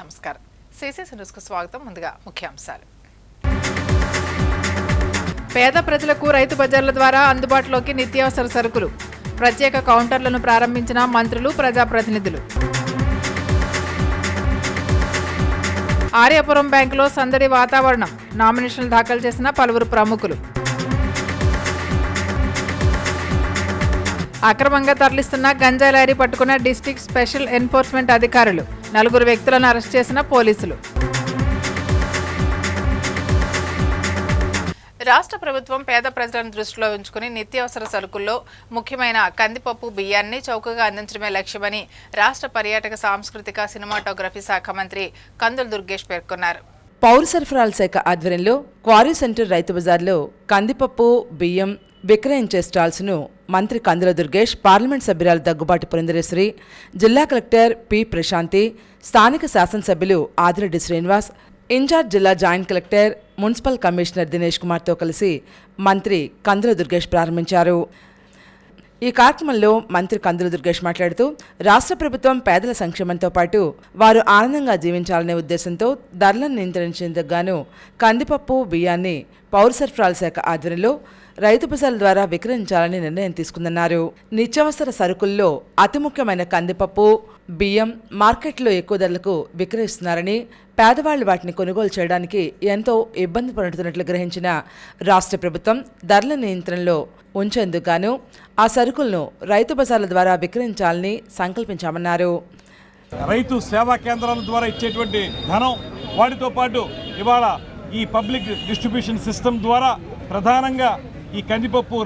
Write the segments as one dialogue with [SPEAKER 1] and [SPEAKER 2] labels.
[SPEAKER 1] నమస్కారం. సిసిసి న్యూస్కు స్వాగతం. ముందుగా ముఖ్యాంశాలు. పేద ప్రజలకు రైతు బజార్ల ద్వారా అందుబాటులోకి నిత్యావసర సరుకులు. ప్రత్యేక కౌంటర్లను ప్రారంభించిన మంత్రులు, ప్రజాప్రతినిధులు. ఆర్యాపురం బ్యాంకులో సందడి వాతావరణం. నామినేషన్లు దాఖలు చేసిన పలువురు ప్రముఖులు. అక్రమంగా తరలిస్తున్న గంజాయి లారీ పట్టుకున్న డిస్ట్రిక్ట్ స్పెషల్ ఎన్ఫోర్స్మెంట్ అధికారులు. 4 వ్యక్తులను అరెస్ట్ చేసిన పోలీసులు. రాష్ట్ర ప్రభుత్వం పేద ప్రజలను దృష్టిలో ఉంచుకుని నిత్యావసర సరుకుల్లో ముఖ్యమైన కందిపప్పు, బియ్యాన్ని చౌకగా అందించడమే లక్ష్యమని రాష్ట్ర పర్యాటక, సాంస్కృతిక, సినిమాటోగ్రఫీ శాఖ మంత్రి కందుల దుర్గేష్ పేర్కొన్నారు.
[SPEAKER 2] పౌర సరఫరాల శాఖ ఆధ్వర్యంలో క్వారీ సెంటర్ రైతు బజార్లో కందిపప్పు, బియ్యం విక్రయించే స్టాల్స్ను మంత్రి కందుల దుర్గేష్, పార్లమెంట్ సభ్యురాలు దగ్గుబాటి పురంధరేశ్వరి, జిల్లా కలెక్టర్ పి ప్రశాంతి, స్థానిక శాసనసభ్యులు ఆదిరెడ్డి శ్రీనివాస్, ఇన్ఛార్జ్ జిల్లా joint collector, municipal commissioner Dinesh కుమార్తో కలిసి మంత్రి కందుల దుర్గేష్ ప్రారంభించారు. ఈ కార్యక్రమంలో మంత్రి కందుల దుర్గేష్ మాట్లాడుతూ, రాష్ట్ర ప్రభుత్వం పేదల సంక్షేమంతో పాటు వారు ఆనందంగా జీవించాలనే ఉద్దేశంతో ధరలను నియంత్రించేందుకు గాను కందిపప్పు, బియ్యాన్ని పౌర సరఫరాల శాఖ ఆధ్వర్యంలో రైతు బజార్ల ద్వారా విక్రయించాలని నిర్ణయం తీసుకుందన్నారు. నిత్యావసర సరుకుల్లో అతి ముఖ్యమైన కందిపప్పు, బియ్యం మార్కెట్లో ఎక్కువ ధరలకు విక్రయిస్తున్నారని, పేదవాళ్లు వాటిని కొనుగోలు చేయడానికి ఎంతో ఇబ్బంది పడుతున్నట్లు గ్రహించిన రాష్ట్ర ప్రభుత్వం ధరల నియంత్రణలో ఉంచేందుకు గాను ఆ సరుకులను రైతు బజార్ల ద్వారా విక్రయించాలని సంకల్పించామన్నారు.
[SPEAKER 3] రైతు సేవా కేంద్రాల ద్వారా ఇచ్చేటువంటి ధనం, వాటితో పాటు ఇవాళ ఈ పబ్లిక్ డిస్ట్రిబ్యూషన్ సిస్టమ్ ద్వారా ప్రధానంగా ఈ కందిపప్పు,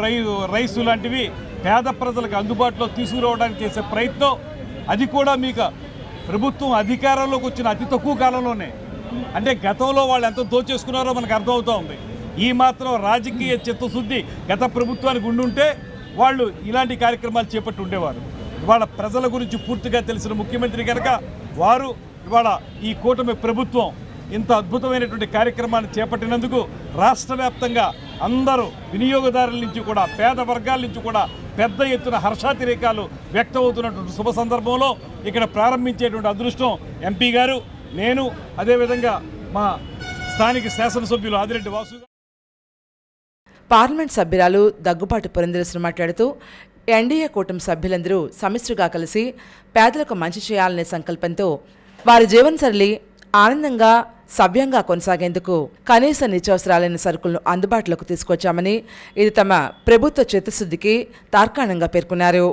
[SPEAKER 3] రైసు లాంటివి పేద ప్రజలకు అందుబాటులో తీసుకురావడానికి చేసే ప్రయత్నం, అది కూడా మీకు ప్రభుత్వం అధికారంలోకి వచ్చిన అతి తక్కువ కాలంలోనే, అంటే గతంలో వాళ్ళు ఎంత దోచేసుకున్నారో మనకు అర్థమవుతూ ఉంది. ఈ మాత్రం రాజకీయ చిత్తశుద్ధి గత ప్రభుత్వానికి ఉండుంటే వాళ్ళు ఇలాంటి కార్యక్రమాలు చేపట్టి ఉండేవారు. ఇవాళ ప్రజల గురించి పూర్తిగా తెలిసిన ముఖ్యమంత్రి కనుక వారు ఇవాళ ఈ కూటమి ప్రభుత్వం ఇంత అద్భుతమైనటువంటి కార్యక్రమాన్ని చేపట్టినందుకు రాష్ట్ర వ్యాప్తంగా అందరూ వినియోగదారుల నుంచి కూడా, పేద వర్గాల నుంచి కూడా పెద్ద ఎత్తున హర్షాతిరేకాలు వ్యక్తమవుతున్నటువంటి శుభ సందర్భంలో ఇక్కడ ప్రారంభించేటువంటి అదృష్టం ఎంపీ గారు, నేను, అదేవిధంగా మా స్థానిక శాసనసభ్యులు ఆదిరెడ్డి వాసు.
[SPEAKER 2] పార్లమెంట్ సభ్యురాలు దగ్గుబాటి పురంధరేశ్వరి మాట్లాడుతూ, ఎన్డీఏ కూటమి సభ్యులందరూ సమిష్టిగా కలిసి పేదలకు మంచి చేయాలనే సంకల్పంతో వారి జీవనశైలి ఆనందంగా, సవ్యంగా కొనసాగేందుకు కనీస నిత్యావసరాలైన సరుకులను అందుబాటులోకి తీసుకొచ్చామని, ఇది తమ ప్రభుత్వ చిత్తశుద్ధికి తార్కాణంగా పేర్కొన్నారు.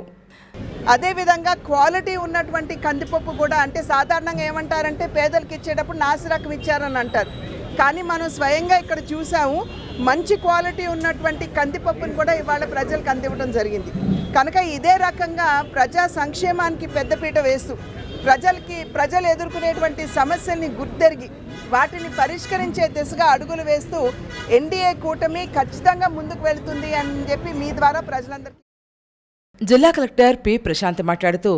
[SPEAKER 4] అదేవిధంగా క్వాలిటీ ఉన్నటువంటి కందిపప్పు కూడా, అంటే సాధారణంగా ఏమంటారంటే పేదలకు ఇచ్చేటప్పుడు నాసిరకం ఇచ్చారని అంటారు. కానీ మనం స్వయంగా ఇక్కడ చూసాము, మంచి క్వాలిటీ ఉన్నటువంటి కందిపప్పును కూడా ఇవాళ ప్రజలకు అందివ్వడం జరిగింది. కనుక ఇదే రకంగా ప్రజా సంక్షేమానికి పెద్దపీట వేస్తూ ప్రజలు ఎదుర్కొనేటువంటి సమస్యల్ని గుర్తెరిగి వాటిని పరిష్కరించే దిశగా అడుగులు వేస్తూ ఎన్డీఏ కూటమి ఖచ్చితంగా ముందుకు వెళుతుంది అని చెప్పి మీ ద్వారా ప్రజలందరికీ.
[SPEAKER 2] జిల్లా కలెక్టర్ పి ప్రశాంత్ మాట్లాడుతూ,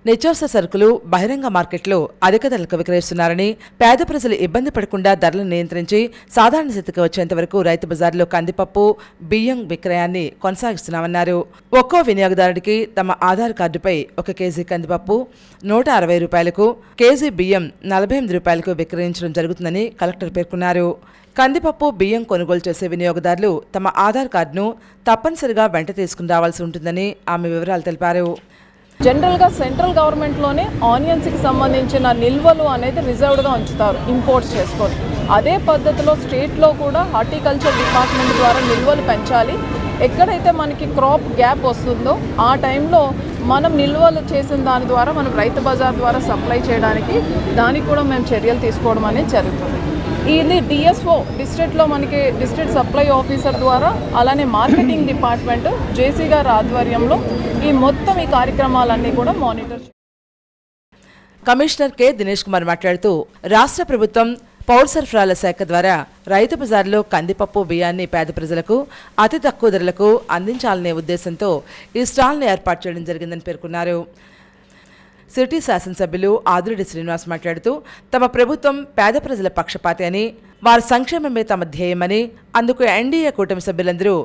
[SPEAKER 2] నిత్యావసర సరుకులు బహిరంగ మార్కెట్లో అధిక ధరలకు విక్రయిస్తున్నారని, పేద ప్రజలు ఇబ్బంది పడకుండా ధరలను నియంత్రించి సాధారణ స్థితికి వచ్చేంత వరకు రైతు బజార్లో కందిపప్పు, బియ్యం విక్రయాన్ని కొనసాగిస్తున్నామన్నారు. ఒక్కో వినియోగదారుడికి తమ ఆధార్ కార్డుపై 1 కేజీ కందిపప్పు 160 రూపాయలకు, కేజీ బియ్యం 48 రూపాయలకు విక్రయించడం జరుగుతుందని కలెక్టర్ పేర్కొన్నారు. కందిపప్పు, బియ్యం కొనుగోలు చేసే వినియోగదారులు తమ ఆధార్ కార్డును తప్పనిసరిగా వెంట తీసుకుని రావాల్సి ఉంటుందని ఆమె వివరాలు తెలిపారు.
[SPEAKER 5] జనరల్గా సెంట్రల్ గవర్నమెంట్లోనే ఆనియన్స్కి సంబంధించిన నిల్వలు అనేది రిజర్వ్డ్గా ఉంచుతారు ఇంపోర్ట్స్ చేసుకొని. అదే పద్ధతిలో స్టేట్లో కూడా హార్టికల్చర్ డిపార్ట్మెంట్ ద్వారా నిల్వలు పెంచాలి. ఎక్కడైతే మనకి క్రాప్ గ్యాప్ వస్తుందో ఆ టైంలో మనం నిల్వలు చేసిన దాని ద్వారా మనం రైతు బజార్ ద్వారా సప్లై చేయడానికి దానికి కూడా మేము చర్యలు తీసుకోవడం అనేది జరుగుతుంది. ఇది డిఎస్ఓ డిస్ట్రిక్ట్లో మనకి డిస్ట్రిక్ట్ సప్లై ఆఫీసర్ ద్వారా, అలానే మార్కెటింగ్ డిపార్ట్మెంట్ జేసీ గారి ఆధ్వర్యంలో ఈ కార్యక్రమాలన్నీ కూడా monitor.
[SPEAKER 2] Commissioner K Dinesh Kumar మాట్లాడుతూ, రాష్ట్ర ప్రభుత్వం పౌర సరఫరాల శాఖ ద్వారా రైతు బజార్లో కందిపప్పు, బియ్యాన్ని పేద ప్రజలకు అతి తక్కువ ధరలకు అందించాలనే ఉద్దేశంతో ఈ స్టాల్ను ఏర్పాటు చేయడం జరిగిందని పేర్కొన్నారు. సిటీ శాసనసభ్యులు ఆదిరెడ్డి శ్రీనివాస్ మాట్లాడుతూ, తమ ప్రభుత్వం పేద ప్రజల పక్షపాతి అని, వారి సంక్షేమమే తమ ధ్యేయమని, అందుకు ఎన్డీఏ కూటమి సభ్యులందరూ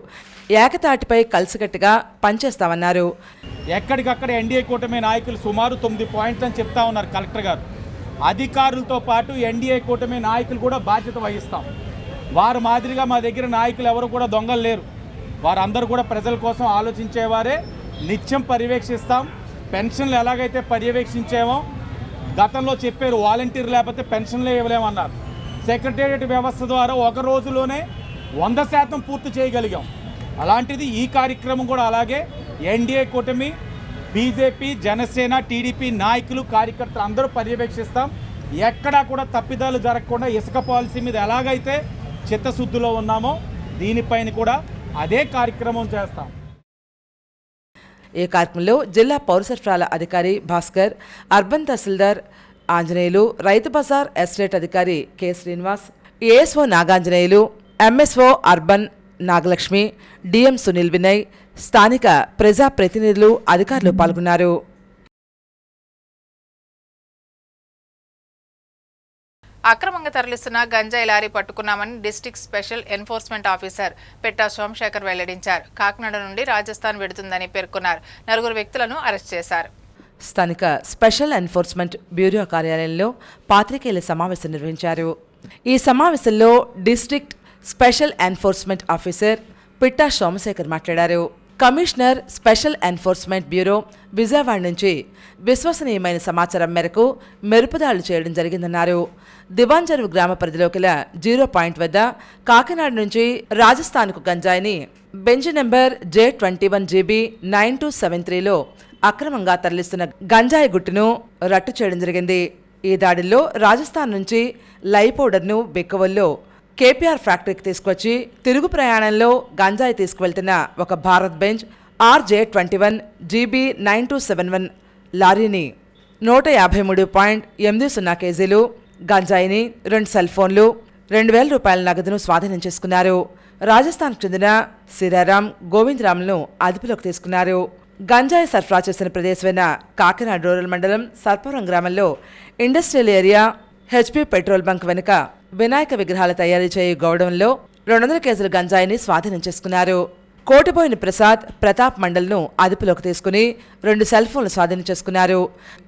[SPEAKER 2] ఏకతాటిపై కలిసికట్టుగా పనిచేస్తామన్నారు.
[SPEAKER 6] ఎక్కడికక్కడ ఎన్డీఏ కూటమి నాయకులు సుమారు 9 పాయింట్స్ అని చెప్తా ఉన్నారు కలెక్టర్ గారు. అధికారులతో పాటు ఎన్డీఏ కూటమి నాయకులు కూడా బాధ్యత వహిస్తాం. వారు మాదిరిగా మా దగ్గర నాయకులు ఎవరు కూడా దొంగలు లేరు. వారందరూ కూడా ప్రజల కోసం ఆలోచించేవారే. నిత్యం పర్యవేక్షిస్తాం. పెన్షన్లు ఎలాగైతే పర్యవేక్షించామో గతంలో చెప్పారు, వాలంటీర్ లేకపోతే పెన్షన్లే ఇవ్వలేమన్నారు. సెక్రటేరియట్ వ్యవస్థ ద్వారా ఒక రోజులోనే 100% పూర్తి చేయగలిగాం. అలాంటిది ఈ కార్యక్రమం కూడా అలాగే ఎన్డీఏ కూటమి, బీజేపీ, జనసేన, టీడీపీ నాయకులు, కార్యకర్తలు అందరూ పర్యవేక్షిస్తాం. ఎక్కడా కూడా తప్పిదాలు జరగకుండా ఇసుక పాలసీ మీద ఎలాగైతే చిత్తశుద్ధిలో ఉన్నామో దీనిపైన కూడా అదే కార్యక్రమం చేస్తాం.
[SPEAKER 2] ఈ కార్యక్రమంలో జిల్లా పౌర సరఫరాల అధికారి భాస్కర్, అర్బన్ తహసీల్దార్ ఆంజనేయులు, రైతు బజార్ ఎస్టేట్ అధికారి K Srinivas, ASO Naganjaneyulu, MSO urban Nagalakshmi, DM Sunil Vinay, స్థానిక ప్రజా ప్రతినిధులు, అధికారులు పాల్గొన్నారు.
[SPEAKER 1] అక్రమంగా తరలిస్తున్న గంజాయి లారీ పట్టుకున్నామని district special enforcement officer Petta Somasekhar వెల్లడించారు. కాకినాడ నుండి రాజస్థాన్ వెడుతుందని పేర్కొన్నారు. 4 వ్యక్తులను అరెస్ట్ చేశారు.
[SPEAKER 2] స్థానిక స్పెషల్ ఎన్ఫోర్స్మెంట్ బ్యూరో కార్యాలయంలో పాత్రికేయుల సమావేశం నిర్వహించారు. ఈ సమావేశంలో district special enforcement officer Pitta Somashekar మాట్లాడారు. Commissioner special enforcement bureau Vijayawada నుంచి విశ్వసనీయమైన సమాచారం మేరకు మెరుపుదాడులు చేయడం జరిగిందన్నారు. దివాంజరు గ్రామ పరిధిలో గల 0 పాయింట్ వద్ద కాకినాడ నుంచి రాజస్థాన్కు గంజాయిని బెంచ్ నెంబర్ J21 GB 9273లో అక్రమంగా తరలిస్తున్న గంజాయి గుట్టును రట్టు చేయడం జరిగింది. ఈ దాడిలో రాజస్థాన్ నుంచి లై పౌడర్ను బెక్కవల్లో కేపీఆర్ ఫ్యాక్టరీకి తీసుకొచ్చి తిరుగు ప్రయాణంలో గంజాయి తీసుకువెళ్తున్న ఒక భారత్ బెంచ్ RJ21 GB 9271 లారీని 153.80 కేజీలు గంజాయిని, 2 సెల్ ఫోన్లు, 2,000 రూపాయల నగదును స్వాధీనం చేసుకున్నారు. రాజస్థాన్కు చెందిన సిరారాం, గోవిందరామ్ను అదుపులోకి తీసుకున్నారు. గంజాయి సరఫరా చేసిన ప్రదేశమైన కాకినాడ రూరల్ మండలం సర్పవరం గ్రామంలో industrial area HP petrol bunk వెనుక వినాయక విగ్రహాల తయారీ చేయు గౌడంలో 200 కేజీల గంజాయిని స్వాధీనం చేసుకున్నారు. కోటిబోయిన ప్రసాద్, ప్రతాప్ మండల్ను అదుపులోకి తీసుకుని 2 సెల్ ఫోన్లు స్వాధీనం చేసుకున్నారు.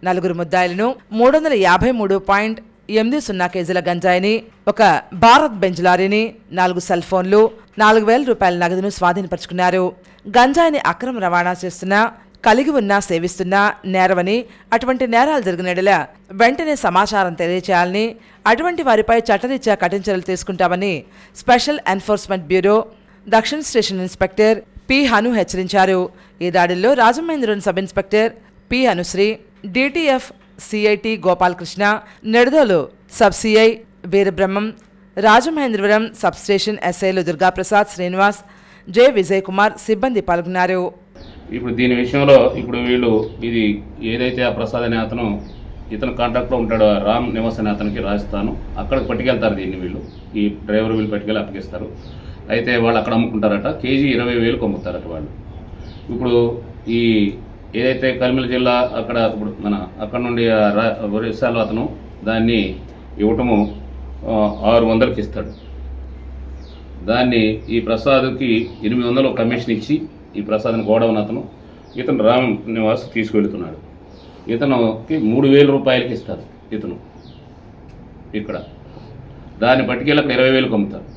[SPEAKER 2] 4 ముద్దాయిలను 350.80 కేజీల గంజాయిని, ఒక భారత్ బెంజ్ లారీని, 4 సెల్ ఫోన్లు, 4,000 రూపాయల నగదును స్వాధీనపరుచుకున్నారు. గంజాయిని అక్రమ రవాణా చేస్తున్నా, కలిగి ఉన్నా, సేవిస్తున్నా నేరమని, అటువంటి నేరాలు జరిగినట్ల వెంటనే సమాచారం తెలియచేయాలని, అటువంటి వారిపై చట్టరీత్యా కఠిన చర్యలు తీసుకుంటామని స్పెషల్ ఎన్ఫోర్స్మెంట్ బ్యూరో దక్షిణ స్టేషన్ ఇన్స్పెక్టర్ పి హను హెచ్చరించారు. ఈ దాడుల్లో Rajamahendravaram sub inspector P Anushri, DTF CIT Gopalakrishna, Nidadavolu sub CI Veerabrahmam, Rajamahendravaram sub station ఎస్ఐలు దుర్గాప్రసాద్, శ్రీనివాస్, జె విజయ్ కుమార్ సిబ్బంది పాల్గొన్నారు.
[SPEAKER 7] ఇప్పుడు దీని విషయంలో ఇప్పుడు వీళ్ళు ఇది ఏదైతే ఆ ప్రసాద్ అనే ఇతను కాంట్రాక్ట్లో ఉంటాడో రామ్ నివాస్ అనే అతనికి రాజస్థాను అక్కడికి పట్టుకెళ్తారు. దీన్ని వీళ్ళు ఈ డ్రైవర్ వీళ్ళు పట్టుకెళ్ళి అప్పగిస్తారు. అయితే వాళ్ళు అక్కడ అమ్ముకుంటారట. కేజీ 20,000కు అమ్ముతారట వాళ్ళు. ఇప్పుడు ఈ ఏదైతే కల్మిల జిల్లా అక్కడ ఇప్పుడు అక్కడ నుండి ఒరిస్సాలో అతను దాన్ని ఇవ్వటము 600కి ఇస్తాడు. దాన్ని ఈ ప్రసాద్కి 800 కమిషన్ ఇచ్చి ఈ ప్రసాద్ని గోడౌన్ ఇతను రామ్ నివాస్ తీసుకువెళ్తున్నాడు. ఇతనుకి 3,000 రూపాయలకి ఇస్తారు. ఇతను ఇక్కడ దాన్ని పట్టుకెళ్ళి అక్కడ 20,000కు అమ్ముతారు.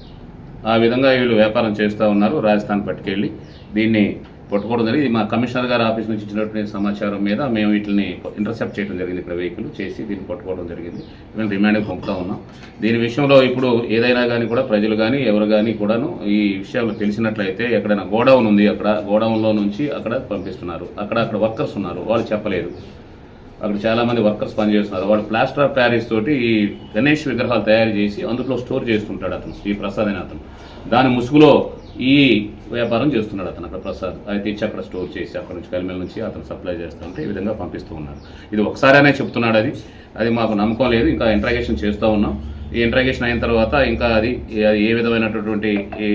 [SPEAKER 7] ఆ విధంగా వీళ్ళు వ్యాపారం చేస్తూ ఉన్నారు. రాజస్థాన్ పట్టుకెళ్ళి దీన్ని పట్టుకోవడం జరిగింది. మా కమిషనర్ గారి ఆఫీస్ నుంచి ఇచ్చినటువంటి సమాచారం మీద మేము వీటిని ఇంటర్సెప్ట్ చేయడం జరిగింది. ఇక్కడ వెహికల్ చేసి దీన్ని పట్టుకోవడం జరిగింది. వీళ్ళు రిమాండ్కి పంపుతూ ఉన్నాం. దీని విషయంలో ఇప్పుడు ఏదైనా కానీ కూడా ప్రజలు కానీ ఎవరు కానీ కూడాను ఈ విషయాలు తెలిసినట్లయితే ఎక్కడైనా గోడౌన్ ఉంది, అక్కడ గోడౌన్లో నుంచి అక్కడ పంపిస్తున్నారు. అక్కడ వర్కర్స్ ఉన్నారు, వాళ్ళు చెప్పలేదు. అక్కడ చాలామంది వర్కర్స్ పనిచేస్తున్నారు. వాళ్ళు ప్లాస్టర్ ఆఫ్ ప్యారిస్ తోటి ఈ గణేష్ విగ్రహాలు తయారు చేసి అందులో స్టోర్ చేస్తుంటాడు అతను, ఈ ప్రసాద్ అనే అతను. దాని ముసుగులో ఈ వ్యాపారం చేస్తున్నాడు అతను. అక్కడ ప్రసాద్ అయితే ఇచ్చి అక్కడ స్టోర్ చేసి అక్కడ నుంచి కలిమెల నుంచి అతను సప్లై చేస్తుంటే ఈ విధంగా పంపిస్తూ ఉన్నాడు. ఇది ఒకసారైనా చెప్తున్నాడు. అది మాకు నమ్మకం లేదు. ఇంకా ఇంట్రాగేషన్ చేస్తూ ఉన్నాం. ఈ ఇంట్రాగేషన్ అయిన తర్వాత ఇంకా అది ఏ విధమైనటువంటి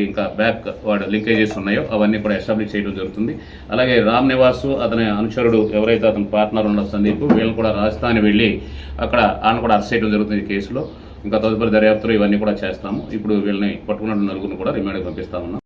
[SPEAKER 7] ఇంకా బ్యాక్ వాడు లింకేజెస్ ఉన్నాయో అవన్నీ కూడా ఎస్టాబ్లిష్ చేయడం జరుగుతుంది. అలాగే రామ్ నివాస్ అతని అనుచరుడు ఎవరైతే అతని పార్ట్నర్ ఉన్న సందీప్, వీళ్ళని కూడా రాజస్థాన్ వెళ్ళి అక్కడ ఆయన కూడా అరెస్ట్ చేయడం జరుగుతుంది ఈ కేసులో. ఇంకా తదుపరి దర్యాప్తులు ఇవన్నీ కూడా చేస్తాము. ఇప్పుడు వీళ్ళని పట్టుకున్న 4 కూడా రిమాండ్కి పంపిస్తా ఉన్నాం.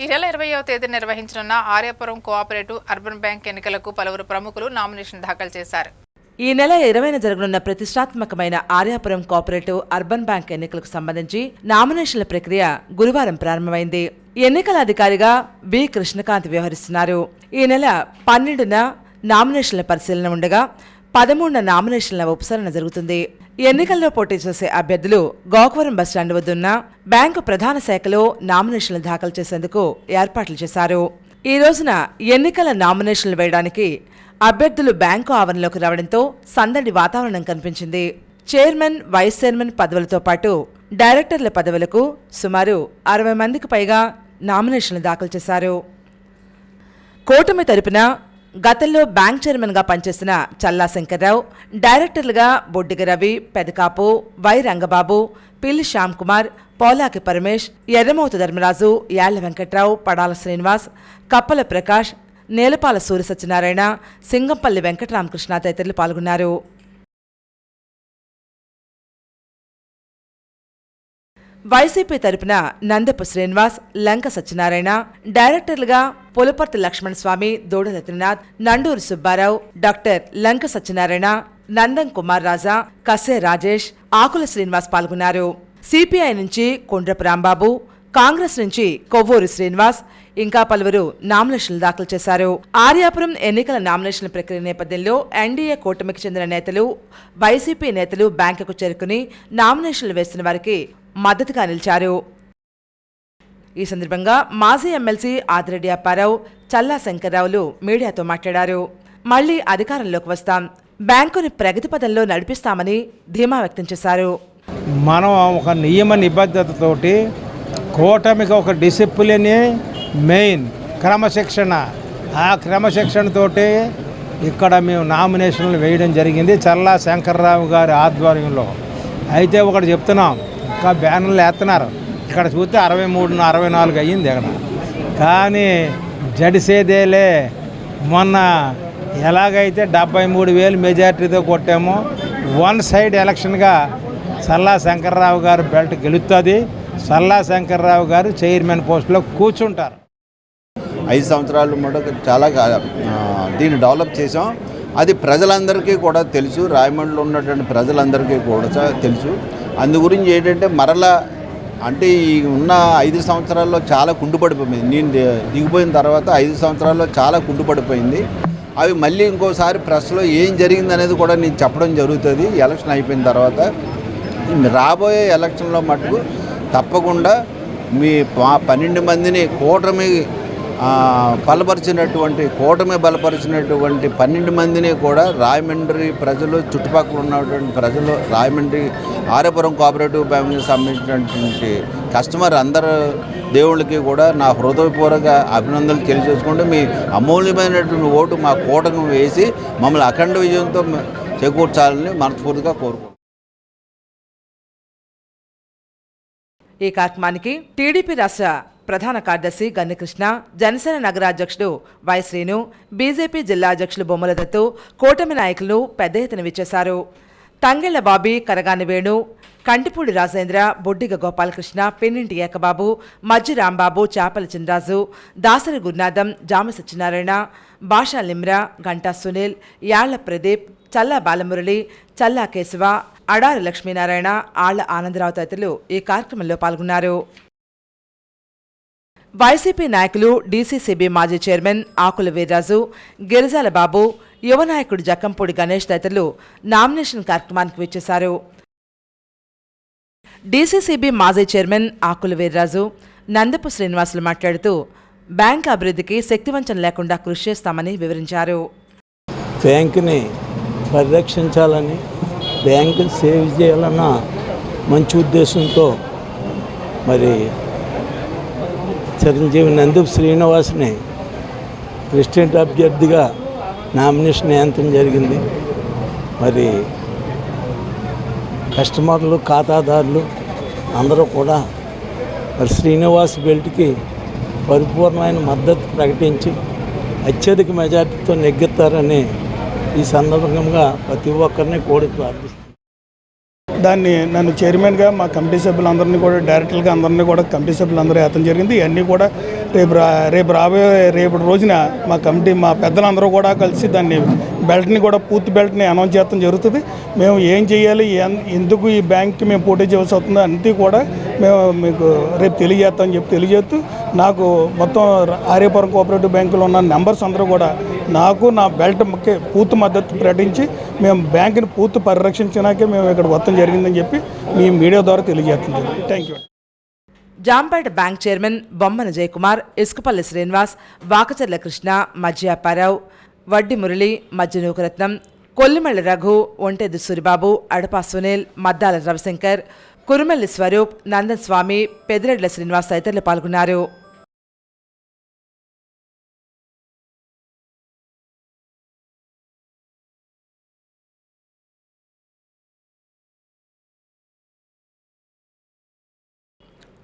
[SPEAKER 1] ఈ నెల 20వ తేదీ నిర్వహించనున్న ఆర్యాపురం కోఆపరేటివ్ అర్బన్ బ్యాంక్ ఎన్నికలకు పలువురు ప్రముఖులు నామినేషన్ దాఖలు చేశారు.
[SPEAKER 2] ఈ నెల 20న జరగనున్న ప్రతిష్టాత్మకమైన ఆర్యాపురం కోఆపరేటివ్ అర్బన్ బ్యాంక్ ఎన్నికలకు సంబంధించి నామినేషన్ల ప్రక్రియ గురువారం ప్రారంభమైంది. ఎన్నికల అధికారిగా బి కృష్ణకాంత్ వ్యవహరిస్తున్నారు. ఈ నెల 12న నామినేషన్ల పరిశీలన ఉండగా 13న నామినేషన్ల ఉపసరణ జరుగుతుంది. ఎన్నికల్లో పోటీ చేసే అభ్యర్థులు గోకవరం బస్టాండ్ వద్దున్న బ్యాంకు ప్రధాన శాఖలో నామినేషన్లు దాఖలు చేసేందుకు ఏర్పాట్లు చేశారు. ఈ రోజున ఎన్నికల నామినేషన్లు వేయడానికి అభ్యర్థులు బ్యాంకు ఆవరణలోకి రావడంతో సందడి వాతావరణం కనిపించింది. చైర్మన్, వైస్ చైర్మన్ పదవులతో పాటు డైరెక్టర్ల పదవులకు సుమారు 60 మందికి పైగా నామినేషన్లు దాఖలు చేశారు. కూటమి తరపున గతంలో బ్యాంక్ చైర్మన్గా పనిచేసిన చల్లా శంకర్రావు, డైరెక్టర్లుగా బొడ్డిగ రవి, పెదకాపు, వై రంగబాబు, పిల్లి శ్యామ్ కుమార్, పోలాకి పరమేష్, ఎర్రమౌతు ధర్మరాజు, యాళ్ల వెంకట్రావు, పడాల శ్రీనివాస్, కప్పల ప్రకాష్, నేలపాల సూర్య సత్యనారాయణ, సింగంపల్లి వెంకటరామకృష్ణ తదితరులు పాల్గొన్నారు. వైసీపీ తరపున నందపు శ్రీనివాస్, లంక సత్యనారాయణ, డైరెక్టర్లుగా పులపర్తి లక్ష్మణ స్వామి, దూడల త్రినాథ్, నండూరు సుబ్బారావు, డాక్టర్ లంక సత్యనారాయణ, నందం కుమార్ రాజా, కసే రాజేష్, ఆకుల శ్రీనివాస్ పాల్గొన్నారు. సిపిఐ నుంచి కొండ్రపు రాంబాబు, కాంగ్రెస్ నుంచి కొవ్వూరు శ్రీనివాస్ ఇంకా పలువురు నామినేషన్లు దాఖలు చేశారు. ఆర్యాపురం ఎన్నికల నామినేషన్ల ప్రక్రియ నేపథ్యంలో ఎన్డీఏ కూటమికి చెందిన నేతలు, వైసీపీ నేతలు బ్యాంకుకు చేరుకుని నామినేషన్లు వేస్తున్న వారికి మద్దతుగా నిలిచారు. ఈ సందర్భంగా మాజీ ఎమ్మెల్సీ ఆదిరెడ్డి అప్పారావు, చల్లా శంకర్రావులు మీడియాతో మాట్లాడారు. మళ్లీ అధికారంలోకి వస్తాం, బ్యాంకుని ప్రగతి పదంలో నడిపిస్తామని ధీమా వ్యక్తం చేశారు.
[SPEAKER 8] మనం ఒక నియమ నిబద్ధతతోటి కూటమికి ఒక డిసిప్లిన్ మెయిన్ క్రమశిక్షణ, ఆ క్రమశిక్షణతోటి ఇక్కడ మేము నామినేషన్లు వేయడం జరిగింది చల్లా శంకర్రావు గారి ఆధ్వర్యంలో. అయితే ఒకటి చెప్తున్నాం, ఇంకా బ్యానర్లు వేస్తున్నారు. ఇక్కడ చూస్తే 63, 64 అయ్యింది ఇక్కడ. కానీ జడిసేదేలే, మొన్న ఎలాగైతే 73,000 మెజార్టీతో కొట్టామో వన్ సైడ్ ఎలక్షన్గా చల్లా శంకర్రావు గారు బెల్ట్ గెలుస్తుంది. చల్లా శంకర్రావు గారు చైర్మన్ పోస్టులో కూర్చుంటారు.
[SPEAKER 9] 5 సంవత్సరాలు మటుకు చాలా దీన్ని డెవలప్ చేసాం. అది ప్రజలందరికీ కూడా తెలుసు, రాయమండ్రిలో ఉన్నటువంటి ప్రజలందరికీ కూడా తెలుసు. అందు గురించి ఏంటంటే మరలా అంటే ఈ ఉన్న 5 సంవత్సరాల్లో చాలా కుంటుపడిపోయింది. నేను దిగిపోయిన తర్వాత 5 సంవత్సరాల్లో చాలా కుంటుపడిపోయింది. అవి మళ్ళీ ఇంకోసారి ప్రెస్లో ఏం జరిగింది అనేది కూడా నేను చెప్పడం జరుగుతుంది. ఎలక్షన్ అయిపోయిన తర్వాత రాబోయే ఎలక్షన్లో మటుకు తప్పకుండా మీ 12 మందిని కూటమి బలపరిచినటువంటి 12 మందిని కూడా రాయమండ్రి ప్రజలు, చుట్టుపక్కల ఉన్నటువంటి ప్రజలు, రాయమండ్రి ఆర్యాపురం కోఆపరేటివ్ బ్యాంకుకి సంబంధించినటువంటి కస్టమర్ అందరు దేవుళ్ళకి కూడా నా హృదయపూర్వక అభినందనలు తెలియజేసుకుంటూ మీ అమూల్యమైనటువంటి ఓటు మా కూటమి వేసి మమ్మల్ని అఖండ విజయంతో చేకూర్చాలని మనస్ఫూర్తిగా కోరుకుంటున్నాను.
[SPEAKER 2] ఈ కార్యక్రమానికి టీడీపీ రాష్ట్ర ప్రధాన కార్యదర్శి గన్నికృష్ణ, జనసేన నగర అధ్యక్షుడు వై శ్రీను, బీజేపీ జిల్లా అధ్యక్షులు బొమ్మల దత్తు, కూటమి నాయకులు పెద్ద ఎత్తున విచ్చేశారు. తంగెళ్ల బాబీ, కరగాని వేణు, కంటిపూడి రాజేంద్ర, బొడ్డిగ గోపాలకృష్ణ, పెన్నింటి ఏకబాబు, మజ్జి రాంబాబు, చాపల చినరాజు, దాసరి గురునాథం, జామ సత్యనారాయణ, భాషా లిమ్రా, గంటా సునీల్, యాళ్ల ప్రదీప్, చల్లా బాలమురళి, చల్లా కేశవ, అడారి లక్ష్మీనారాయణ, ఆళ్ల ఆనందరావు తదితరులు ఈ కార్యక్రమంలో పాల్గొన్నారు. వైసీపీ నాయకులు, డీసీసీబీ మాజీ చైర్మన్ ఆకుల వీర్రాజు, గిరిజాల బాబు, యువ నాయకుడు జక్కంపూడి గణేష్ తదితరులు నామినేషన్ కార్యక్రమానికి విచ్చేశారు. డీసీసీబీ మాజీ చైర్మన్ ఆకుల వీర్రాజు, నందపు శ్రీనివాసులు మాట్లాడుతూ బ్యాంకు అభివృద్ధికి శక్తివంచన లేకుండా కృషి చేస్తామని వివరించారు.
[SPEAKER 10] బ్యాంకుని పరిరక్షించాలని, బ్యాంకు సేవ్ చేయాలన్న మంచి ఉద్దేశంతో మరి చిరంజీవి నందపు శ్రీనివాస్ని ప్రెసిడెంట్ అభ్యర్థిగా నామినేషన్ వేయడం జరిగింది. మరి కస్టమర్లు, ఖాతాదారులు అందరూ కూడా మరి శ్రీనివాస్ బెల్ట్కి పరిపూర్ణమైన మద్దతు ప్రకటించి అత్యధిక మెజార్టీతో నెగ్గుతారని ఈ సందర్భంగా ప్రతి ఒక్కరిని కోరి ప్రార్థిస్తాను.
[SPEAKER 11] దాన్ని నన్ను చైర్మన్గా మా కమిటీ సభ్యులందరినీ కూడా, డైరెక్టర్గా అందరినీ కూడా కమిటీ సభ్యులందరూ వేయడం జరిగింది. ఇవన్నీ కూడా రేపు రోజున మా కమిటీ మా పెద్దలందరూ కూడా కలిసి దాన్ని బెల్ట్ని కూడా పూర్తి బెల్ట్ని అనౌన్స్ చేయడం జరుగుతుంది. మేము ఏం చేయాలి, ఎందుకు ఈ బ్యాంక్కి మేము పోటీ చేయాల్సి అవుతుందో అన్నీ కూడా మేము మీకు రేపు తెలియజేస్తామని చెప్పి తెలియజేస్తూ, నాకు మొత్తం ఆర్యపురం కోఆపరేటివ్ బ్యాంకులో ఉన్న మెంబర్స్ అందరూ కూడా నాకు నా బెల్ట్కి పూర్తి మద్దతు ప్రకటించి మేము బ్యాంకుని పూర్తి పరిరక్షించినాకే మేము ఇక్కడ మొత్తం జరిగిందని చెప్పి మీ మీడియా ద్వారా తెలియజేస్తుంది. Thank you.
[SPEAKER 2] Jampeta bank chairman Bommana Jayakumar, Isukapalli Srinivas, Vakacharla Krishna, మధ్య అప్పారావు, వడ్డి మురళి, మధ్య నూకరత్నం, కొల్లిమల్లి రఘు, ఒంటెద్దు సూరిబాబు, అడపా సునీల్, మద్దాల రవిశంకర్, కురుమల్లి స్వరూప్, నందన్ స్వామి, పెదిరెడ్ల శ్రీనివాస్ తదితరులు పాల్గొన్నారు.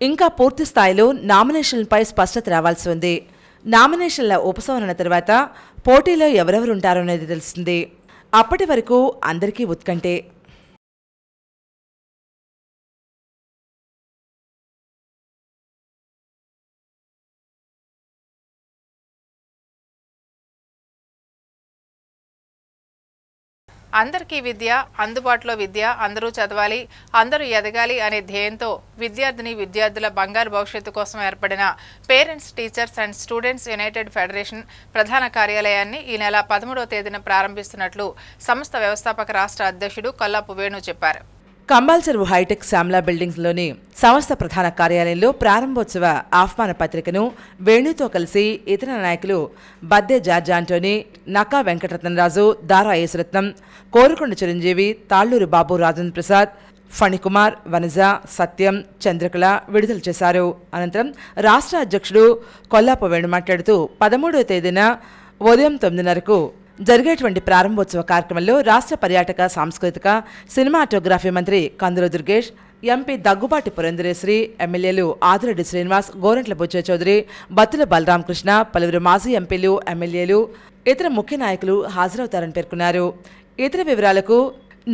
[SPEAKER 2] ఇంకా పూర్తి స్థాయిలో నామినేషన్లపై స్పష్టత రావాల్సి ఉంది. నామినేషన్ల ఉపసంహరణ తర్వాత పోటీలో ఎవరెవరుంటారో అనేది తెలుస్తుంది. అప్పటి వరకు అందరికీ ఉత్కంఠే.
[SPEAKER 1] అందరికీ విద్య, అందుబాటులో విద్య, అందరూ చదవాలి, అందరూ ఎదగాలి అనే ధ్యేయంతో విద్యార్థుల బంగారు భవిష్యత్తు కోసం ఏర్పడిన parents, teachers and students United federation ప్రధాన కార్యాలయాన్ని ఈ నెల 13వ తేదీన ప్రారంభిస్తున్నట్లు సంస్థ వ్యవస్థాపక రాష్ట్ర అధ్యక్షుడు కొల్లాపు వేణు చెప్పారు.
[SPEAKER 2] కంబాల్చెరువు హైటెక్ శ్యామ్లా బిల్డింగ్స్లోని సంస్థ ప్రధాన కార్యాలయంలో ప్రారంభోత్సవ ఆహ్వాన పత్రికను వేణుతో కలిసి ఇతర నాయకులు బద్దే జార్జ్ ఆంటోనీ, నక్కా వెంకటరత్నరాజు, దారా యేసురత్నం, కోరుకొండ చిరంజీవి, తాళ్లూరు బాబు రాజేంద్ర ప్రసాద్, ఫణికుమార్, వనజ, సత్యం, చంద్రకళ విడుదల చేశారు. అనంతరం రాష్ట్ర అధ్యక్షుడు కొల్లాపు వేణు మాట్లాడుతూ 13వ తేదీన ఉదయం 9:30కు జరిగేటువంటి ప్రారంభోత్సవ కార్యక్రమంలో రాష్ట్ర పర్యాటక, సాంస్కృతిక, సినిమాటోగ్రఫీ మంత్రి కందుల దుర్గేష్, ఎంపీ దగ్గుబాటి పురంధరేశ్వరి, ఎమ్మెల్యేలు ఆదిరెడ్డి శ్రీనివాస్, గోరంట్ల బుచ్చయ్య చౌదరి, బత్తుల బలరామకృష్ణ, పలువురు మాజీ ఎంపీలు, ఎమ్మెల్యేలు, ఇతర ముఖ్య నాయకులు హాజరవుతారని పేర్కొన్నారు. ఇతర వివరాలకు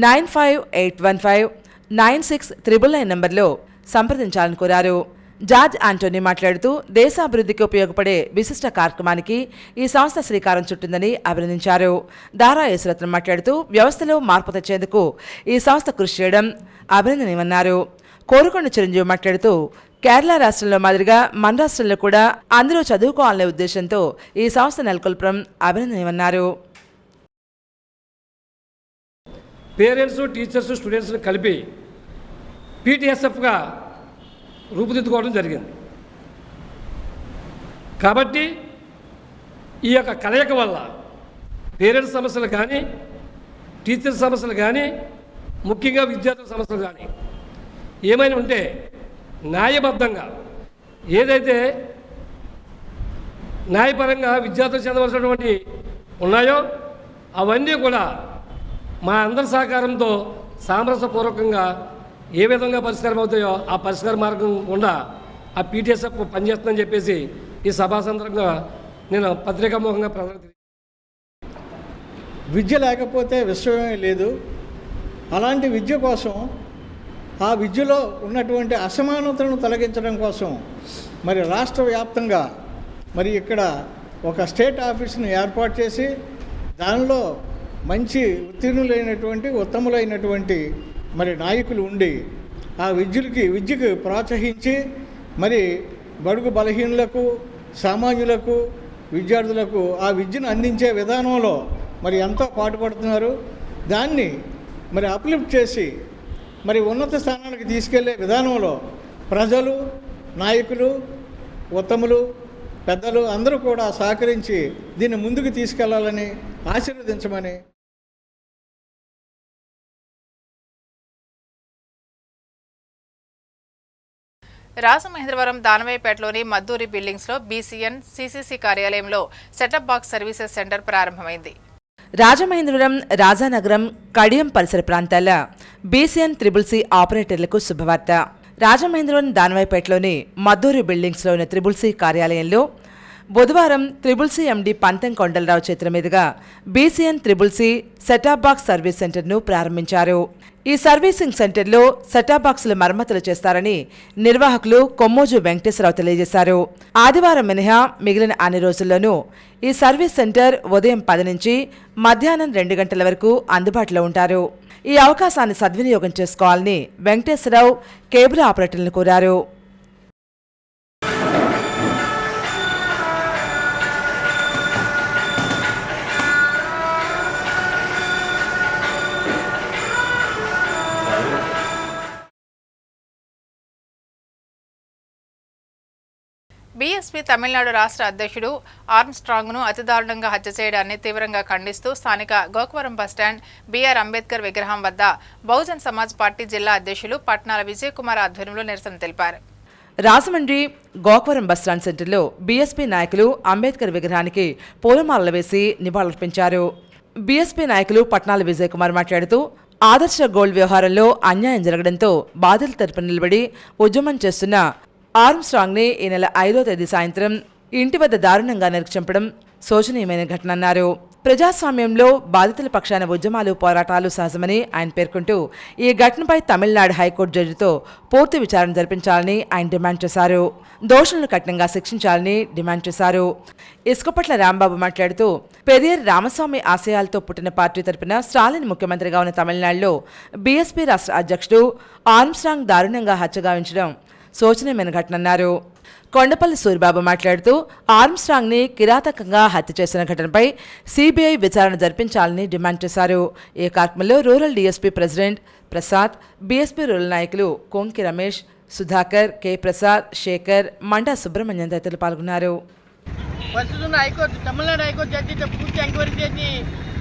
[SPEAKER 2] 9581596399 నంబర్లో సంప్రదించాలని కోరారు. జార్జ్ ఆంటోనీ మాట్లాడుతూ దేశాభివృద్ధికి ఉపయోగపడే విశిష్ట కార్యక్రమానికి ఈ సంస్థ శ్రీకారం చుట్టిందని అభినందించారు. దారా యేసురత్నం మాట్లాడుతూ వ్యవస్థలో మార్పు తెచ్చేందుకు ఈ సంస్థ కృషి చేయడం అభినందనీయమన్నారు. కోరుకొండ చిరంజీవి మాట్లాడుతూ కేరళ రాష్ట్రంలో మాదిరిగా మన రాష్ట్రంలో కూడా అందరూ చదువుకోవాలనే ఉద్దేశంతో ఈ సంస్థ నెలకొల్పడం అభినందనీయమన్నారు.
[SPEAKER 12] పేరెంట్స్, టీచర్స్, స్టూడెంట్స్ని కలిపి పీటీఎస్ఎఫ్గా రూపుదిద్దుకోవడం జరిగింది. కాబట్టి ఈ యొక్క కలయిక వల్ల పేరెంట్స్ సమస్యలు కానీ, టీచర్స్ సమస్యలు కానీ, ముఖ్యంగా విద్యార్థుల సమస్యలు కానీ ఏమైనా ఉంటే న్యాయబద్ధంగా ఏదైతే న్యాయపరంగా విద్యార్థులు చెందవలసినటువంటి ఉన్నాయో అవన్నీ కూడా మా అందరి సహకారంతో సామరస్యపూర్వకంగా ఏ విధంగా పరిష్కారం అవుతాయో ఆ పరిష్కార మార్గం గుండా ఆ పీటీఎస్ఎఫ్ పనిచేస్తుందని చెప్పేసి ఈ సభా సందర్భంగా నేను పత్రికాముఖంగా ప్రజలకు
[SPEAKER 13] విద్య లేకపోతే విశ్వమే లేదు. అలాంటి విద్య కోసం, ఆ విద్యలో ఉన్నటువంటి అసమానతలను తొలగించడం కోసం మరి రాష్ట్ర వ్యాప్తంగా మరి ఇక్కడ ఒక స్టేట్ ఆఫీస్ను ఏర్పాటు చేసి దానిలో మంచి ఉత్తీర్ణులైనటువంటి, ఉత్తములైనటువంటి మరి నాయకులు ఉండి ఆ విద్యకు ప్రోత్సహించి మరి బడుగు బలహీనులకు, సామాన్యులకు, విద్యార్థులకు ఆ విద్యను అందించే విధానంలో మరి ఎంతో పాటుపడుతున్నారు. దాన్ని మరి అప్లిఫ్ట్ చేసి మరి ఉన్నత స్థానానికి తీసుకెళ్లే విధానంలో ప్రజలు, నాయకులు, ఉత్తములు, పెద్దలు అందరూ కూడా సహకరించి దీన్ని ముందుకు తీసుకెళ్లాలని ఆశీర్వదించమని.
[SPEAKER 1] రాజమహేంద్రవరం దానవాయిపేటలోని మద్దూరి బిల్డింగ్స్లో బీసీఎన్ సీసీసీ కార్యాలయంలో సెటప్ బాక్స్ సర్వీసెస్ సెంటర్ ప్రారంభమైంది.
[SPEAKER 2] రాజమహేంద్రవరం, రాజానగరం, కడియం పరిసర ప్రాంతాల బీసీఎన్ త్రిబుల్-సి ఆపరేటర్లకు శుభవార్త. రాజమహేంద్రవరం దానవాయిపేటలోని మద్దూరి బిల్డింగ్స్లో ఉన్న త్రిబుల్-సి కార్యాలయంలో బుధవారం త్రిబుల్ సి ఎండి పంతం కొండలరావు చేతుల మీదుగా BCN triple C set top box service సెంటర్ను ప్రారంభించారు. ఈ సర్వీసింగ్ సెంటర్లో సెటాప్ బాక్సుల మరమ్మతులు చేస్తారని నిర్వాహకులు కొమ్మోజు వెంకటేశ్వరరావు తెలియజేశారు. ఆదివారం మినహా మిగిలిన అన్ని రోజుల్లోనూ ఈ సర్వీస్ సెంటర్ ఉదయం 10 నుంచి మధ్యాహ్నం 2 గంటల వరకు అందుబాటులో ఉంటారు. ఈ అవకాశాన్ని సద్వినియోగం చేసుకోవాలని వెంకటేశ్వరరావు కేబుల్ ఆపరేటర్లను కోరారు.
[SPEAKER 1] బీఎస్పీ తమిళనాడు రాష్ట్ర అధ్యక్షుడు ఆర్మ్స్ట్రాంగ్ను అతి దారుణంగా హత్య చేయడాన్ని తీవ్రంగా ఖండిస్తూ స్థానిక గోకవరం బస్టాండ్ బీఆర్ అంబేద్కర్ విగ్రహం వద్ద బహుజన్ సమాజ్ పార్టీ జిల్లా అధ్యక్షులు పట్నాల విజయకుమార్ ఆధ్వర్యంలో నిరసన తెలిపారు.
[SPEAKER 2] రాజమండ్రి గోకవరం బస్టాండ్ సెంటర్లో బీఎస్పీ నాయకులు అంబేద్కర్ విగ్రహానికి పూలమాలలు వేసి నివాళులర్పించారు. బీఎస్పీ నాయకులు పట్నాల విజయకుమార్ మాట్లాడుతూ ఆదర్శ గోల్డ్ వ్యవహారంలో అన్యాయం జరగడంతో బాధితుల తరపున నిలబడి ఉద్యమం చేస్తున్న ఆర్మ్స్ట్రాంగ్ని ఈ నెల 5వ తేదీ సాయంత్రం ఇంటి వద్ద దారుణంగా నరికి శోచనీయమైన ఘటన అన్నారు. ప్రజాస్వామ్యంలో బాధితుల పక్షాన ఉద్యమాలు పోరాటాలు సహజమని ఆయన పేర్కొంటూ ఈ ఘటనపై తమిళనాడు హైకోర్టు జడ్జితో పూర్తి విచారణ జరిపించాలని ఆయన డిమాండ్ చేశారు. దోషులను కఠినంగా శిక్షించాలని డిమాండ్ చేశారు. ఇసుకపట్ల రాంబాబు మాట్లాడుతూ పెరియర్ రామస్వామి ఆశయాలతో పుట్టిన పార్టీ తరపున స్టాలిన్ ముఖ్యమంత్రిగా ఉన్న తమిళనాడులో బీఎస్పీ రాష్ట్ర అధ్యక్షుడు ఆర్మ్స్ట్రాంగ్ దారుణంగా హత్యగావించడం శోచనీయమైన ఘటనన్నారు. కొండపల్లి సూరిబాబు మాట్లాడుతూ ఆర్మ్స్ట్రాంగ్ని కిరాతకంగా హత్య చేసిన ఘటనపై సిబిఐ విచారణ జరిపించాలని డిమాండ్ చేశారు. ఈ కార్యక్రమంలో rural DSP president Prasad, BSP rural నాయకులు కోంకి రమేష్, సుధాకర్, కె ప్రసాద్, శేఖర్, మండా సుబ్రహ్మణ్యం తదితరులు పాల్గొన్నారు.
[SPEAKER 14] తమిళనాడు హైకోర్టు జడ్జితో పూర్తి ఎంక్వైరీ చేసి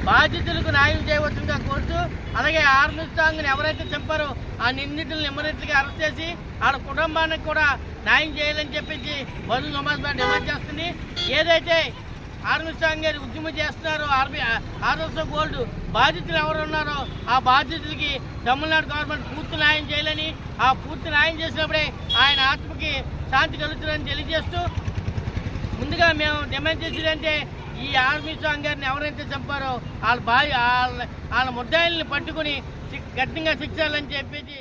[SPEAKER 14] బాధితులకు న్యాయం చేయవచ్చుగా కోరుతూ, అలాగే ఆర్మ్స్ట్రాంగ్ని ఎవరైతే చంపారో ఆ నిందితులను ఇమ్మీడియట్గా అరెస్ట్ చేసి వాళ్ళ కుటుంబానికి కూడా న్యాయం చేయాలని చెప్పేసి బహుజన్ సమాజ్ పార్టీ డిమాండ్ చేస్తుంది. ఏదైతే ఆర్మ్స్ట్రాంగ్ గారు ఉద్యమం చేస్తున్నారో ఆర్ఎస్ఓ గోల్డ్ బాధితులు ఎవరు ఉన్నారో ఆ బాధితులకి తమిళనాడు గవర్నమెంట్ పూర్తి న్యాయం చేయాలని, ఆ పూర్తి న్యాయం చేసినప్పుడే ఆయన ఆత్మకి శాంతి కలుగుతుందని తెలియజేస్తూ, ముందుగా మేము డిమాండ్ చేసేదంటే ఈ ఆర్మ్స్ట్రాంగ్ గారిని ఎవరైతే చంపారో వాళ్ళ ముద్దాయిల్ని పట్టుకుని కఠినంగా శిక్షాలని చెప్పేసి.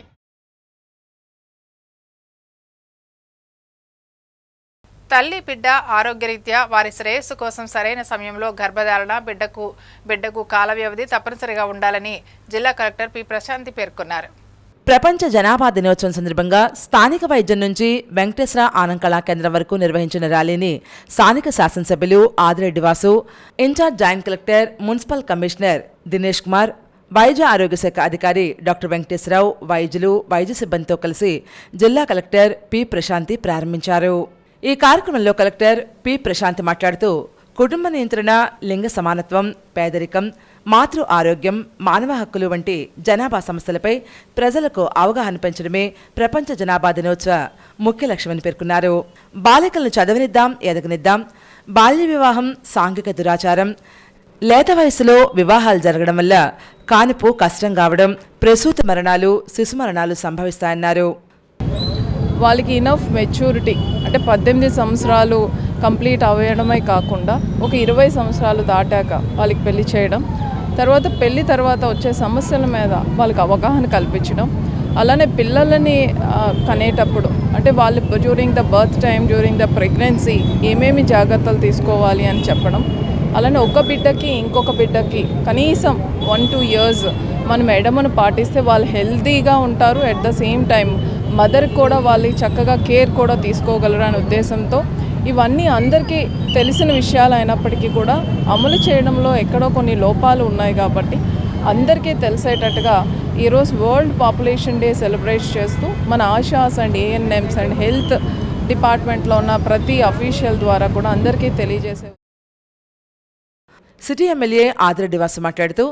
[SPEAKER 1] తల్లి బిడ్డ ఆరోగ్యరీత్యా వారి శ్రేయస్సు కోసం సరైన సమయంలో గర్భధారణ, బిడ్డకు కాల వ్యవధి తప్పనిసరిగా ఉండాలని జిల్లా కలెక్టర్ పి ప్రశాంతి పేర్కొన్నారు.
[SPEAKER 2] ప్రపంచ జనాభా దినోత్సవం సందర్భంగా స్థానిక వైద్యం నుంచి వెంకటేశ్వర ఆనంద్ కళా కేంద్రం వరకు నిర్వహించిన ర్యాలీని స్థానిక శాసనసభ్యులు Adireddy Vasu, in charge joint collector, municipal commissioner Dinesh Kumar, వైద్య ఆరోగ్య శాఖ అధికారి డాక్టర్ వెంకటేశ్వరరావు, వైద్యులు, వైద్య సిబ్బందితో కలిసి జిల్లా కలెక్టర్ పి ప్రశాంతి ప్రారంభించారు. ఈ కార్యక్రమంలో కలెక్టర్ పి ప్రశాంతి మాట్లాడుతూ కుటుంబ నియంత్రణ, లింగ సమానత్వం, పేదరికం, మాతృ ఆరోగ్యం, మానవ హక్కులు వంటి జనాభా సమస్యలపై ప్రజలకు అవగాహన పెంచడమే ప్రపంచ జనాభా దినోత్సవ ముఖ్య లక్ష్యమని పేర్కొన్నారు. బాలికలను చదవనిద్దాం, ఎదగనిద్దాం. బాల్య వివాహం సాంఘిక దురాచారం, లేత వయసులో వివాహాలు జరగడం వల్ల కానుపు కష్టం కావడం, ప్రసూతి మరణాలు, శిశు మరణాలు సంభవిస్తాయన్నారు.
[SPEAKER 5] వాళ్ళకి ఇనఫ్ మెచ్యూరిటీ అంటే 18 సంవత్సరాలు కంప్లీట్ అవ్వడమే కాకుండా ఒక 20 సంవత్సరాలు దాటాక వాళ్ళకి పెళ్లి చేయడం, తర్వాత పెళ్లి తర్వాత వచ్చే సమస్యల మీద వాళ్ళకి అవగాహన కల్పించడం, అలానే పిల్లలని కనేటప్పుడు అంటే వాళ్ళు during the birth time, during the pregnancy ఏమేమి జాగ్రత్తలు తీసుకోవాలి అని చెప్పడం, అలానే ఒక బిడ్డకి ఇంకొక బిడ్డకి కనీసం 1-2 years మనం ఎడమను పాటిస్తే వాళ్ళు హెల్తీగా ఉంటారు. అట్ ద సేమ్ టైం మదర్కి కూడా వాళ్ళకి చక్కగా కేర్ కూడా తీసుకోగలరు అనే ఉద్దేశంతో ఇవన్నీ అందరికీ తెలిసిన విషయాలు అయినప్పటికీ కూడా అమలు చేయడంలో ఎక్కడో కొన్ని లోపాలు ఉన్నాయి. కాబట్టి అందరికీ తెలిసేటట్టుగా ఈరోజు వరల్డ్ పాపులేషన్ డే సెలబ్రేట్ చేస్తూ మన ASHAs and ANMs and health డిపార్ట్మెంట్లో ఉన్న ప్రతి అఫీషియల్ ద్వారా కూడా అందరికీ తెలియజేసే.
[SPEAKER 2] సిటీ ఎమ్మెల్యే ఆదిరెడ్డి వాసు మాట్లాడుతూ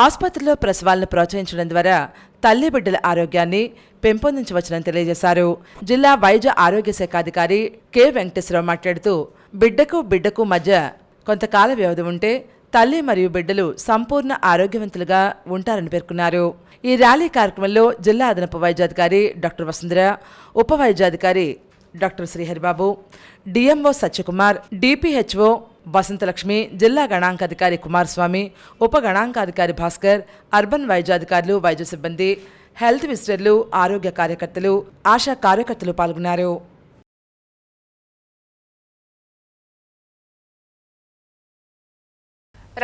[SPEAKER 2] ఆసుపత్రిలో ప్రసవాలను ప్రోత్సహించడం ద్వారా తల్లి బిడ్డల ఆరోగ్యాన్ని పెంపొందించవచ్చునని తెలియజేశారు. జిల్లా వైద్య ఆరోగ్య శాఖ అధికారి కె వెంకటేశ్వరరావు మాట్లాడుతూ బిడ్డకు మధ్య కొంతకాల వ్యవధి ఉంటే తల్లి మరియు బిడ్డలు సంపూర్ణ ఆరోగ్యవంతులుగా ఉంటారని పేర్కొన్నారు. ఈ ర్యాలీ కార్యక్రమంలో జిల్లా అదనపు వైద్యాధికారి డాక్టర్ వసుంధర, ఉప వైద్యాధికారి డాక్టర్ శ్రీహరిబాబు, డిఎంఓ సత్యకుమార్, డిపిహెచ్ఓ వసంతలక్ష్మి, జిల్లా గణాంకాధికారి కుమారస్వామి, ఉప గణాంకాధికారి భాస్కర్, అర్బన్ వైద్యాధికారులు, వైద్య సిబ్బంది, హెల్త్ విజిటర్లు, ఆరోగ్య కార్యకర్తలు, ఆశా కార్యకర్తలు పాల్గొన్నారు.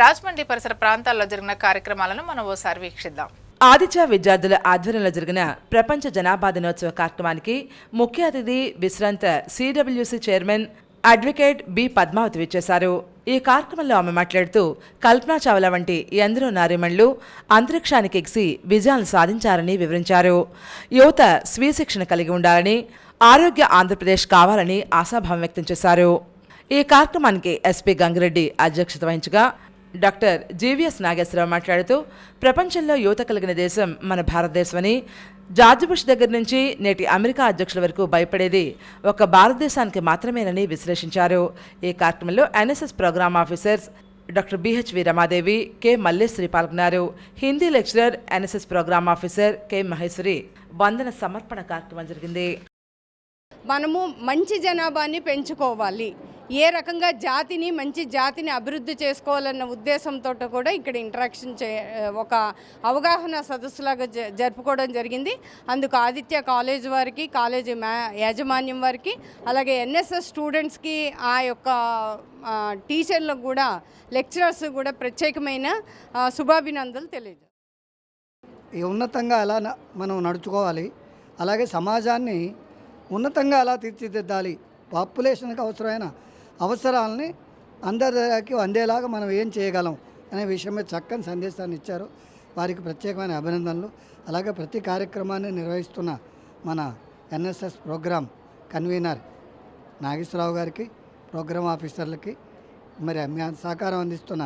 [SPEAKER 1] రాజమండ్రి పరిసర ప్రాంతాల్లో జరిగిన కార్యక్రమాలను మనం ఓసారి వీక్షిద్దాం.
[SPEAKER 2] ఆదిత్య విద్యార్థుల ఆధ్వర్యంలో జరిగిన ప్రపంచ జనాభా దినోత్సవ కార్యక్రమానికి ముఖ్య అతిథి విశ్రాంత CWC chairman advocate B Padmavathi విచ్చేశారు. ఈ కార్యక్రమంలో ఆమె మాట్లాడుతూ కల్పనా చావ్లా వంటి ఎందరో నారీమణులు అంతరిక్షానికి ఎగిసి విజయాలు సాధించారని వివరించారు. యువత స్వీశిక్షణ కలిగి ఉండాలని, ఆరోగ్య ఆంధ్రప్రదేశ్ కావాలని ఆశాభావం వ్యక్తం చేశారు. ఈ కార్యక్రమానికి ఎస్పీ గంగిరెడ్డి అధ్యక్షత వహించగా డాక్టర్ జీవీఎస్ నాగేశ్వరరావు మాట్లాడుతూ ప్రపంచంలో యువత కలిగిన దేశం మన భారతదేశమని, జార్జ్ బుష్ దగ్గర నుంచి నేటి అమెరికా అధ్యక్షుల వరకు భయపడేది ఒక భారతదేశానికి మాత్రమేనని విశ్లేషించారు. ఈ కార్యక్రమంలో NSS programme officers doctor BHV Ramadevi, K Malleswari పాల్గొన్నారు. Hindi lecturer, NSS programme officer K Maheswari వందన సమర్పణ కార్యక్రమం జరిగింది.
[SPEAKER 15] మనము మంచి జనాభాని పెంచుకోవాలి, ఏ రకంగా మంచి జాతిని అభివృద్ధి చేసుకోవాలన్న ఉద్దేశంతో కూడా ఇక్కడ ఇంటరాక్షన్ ఒక అవగాహన సదస్సులాగా జరుపుకోవడం జరిగింది. అందుకు ఆదిత్య కాలేజ్ వారికి, కాలేజీ యాజమాన్యం వారికి, అలాగే ఎన్ఎస్ఎస్ స్టూడెంట్స్కి, ఆ యొక్క టీచర్లకు కూడా, లెక్చరర్స్ కూడా ప్రత్యేకమైన శుభాభినందనలు తెలియజేస్తాం.
[SPEAKER 16] ఉన్నతంగా ఎలా మనం నడుచుకోవాలి, అలాగే సమాజాన్ని ఉన్నతంగా ఎలా తీర్చిదిద్దాలి, పాపులేషన్కి అవసరమైన అవసరాలని అందరికి అందేలాగా మనం ఏం చేయగలం అనే విషయం మీద చక్కని సందేశాన్ని ఇచ్చారు. వారికి ప్రత్యేకమైన అభినందనలు. అలాగే ప్రతి కార్యక్రమాన్ని నిర్వహిస్తున్న మన ఎన్ఎస్ఎస్ ప్రోగ్రామ్ కన్వీనర్ నాగేశ్వరరావు గారికి, ప్రోగ్రామ్ ఆఫీసర్లకి, మరి సహకారం అందిస్తున్న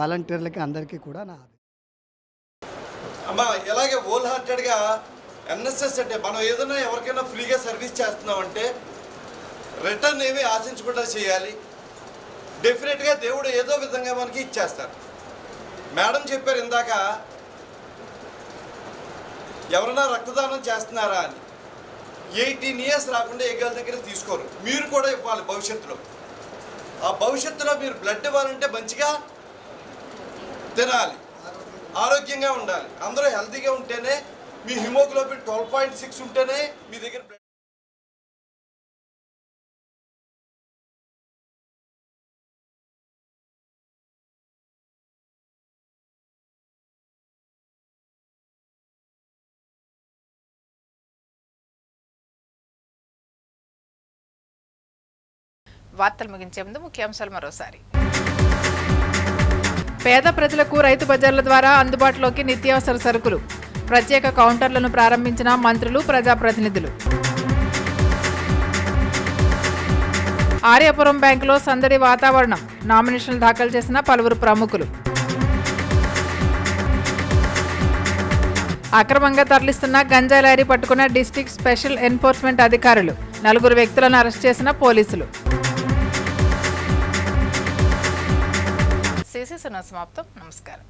[SPEAKER 16] వాలంటీర్లకి అందరికీ కూడా నా
[SPEAKER 17] అమ్మా. ఇలాగే హోల్ హార్టెడ్గా ఎన్ఎస్ఎస్ అంటే మనం ఏదైనా ఎవరికైనా ఫ్రీగా సర్వీస్ చేస్తున్నామంటే రిటర్న్ ఏమీ ఆశించకుండా చేయాలి. డెఫినెట్గా దేవుడు ఏదో విధంగా మనకి ఇచ్చేస్తారు. మేడం చెప్పారు ఇందాక, ఎవరైనా రక్తదానం చేస్తున్నారా అని. 18 years రాకుండా ఏ గర్ల్ దగ్గర తీసుకోరు. మీరు కూడా ఇవ్వాలి భవిష్యత్తులో. ఆ భవిష్యత్తులో మీరు బ్లడ్ ఇవ్వాలంటే మంచిగా తినాలి, ఆరోగ్యంగా ఉండాలి. అందరూ హెల్తీగా ఉంటేనే, మీ హిమోగ్లోబిన్ 12.6 ఉంటేనే మీ దగ్గర బ్లడ్.
[SPEAKER 1] వార్తలు ముగించే ముందు ముఖ్యాంశాలు మరోసారి. పేద ప్రజలకు రైతు బజార్ల ద్వారా అందుబాటులోకి నిత్యావసర సరుకులు, ప్రత్యేక కౌంటర్లను ప్రారంభించిన మంత్రులు, ప్రజాప్రతినిధులు. ఆర్యాపురం బ్యాంకులో సందడి వాతావరణం, నామినేషన్లు దాఖలు చేసిన పలువురు ప్రముఖులు. అక్రమంగా తరలిస్తున్న గంజాయి లారీ పట్టుకున్న డిస్ట్రిక్ట్ స్పెషల్ ఎన్ఫోర్స్మెంట్ అధికారులు, 4 వ్యక్తులను అరెస్ట్ చేసిన పోలీసులు. సమాప్తం. నమస్కారం.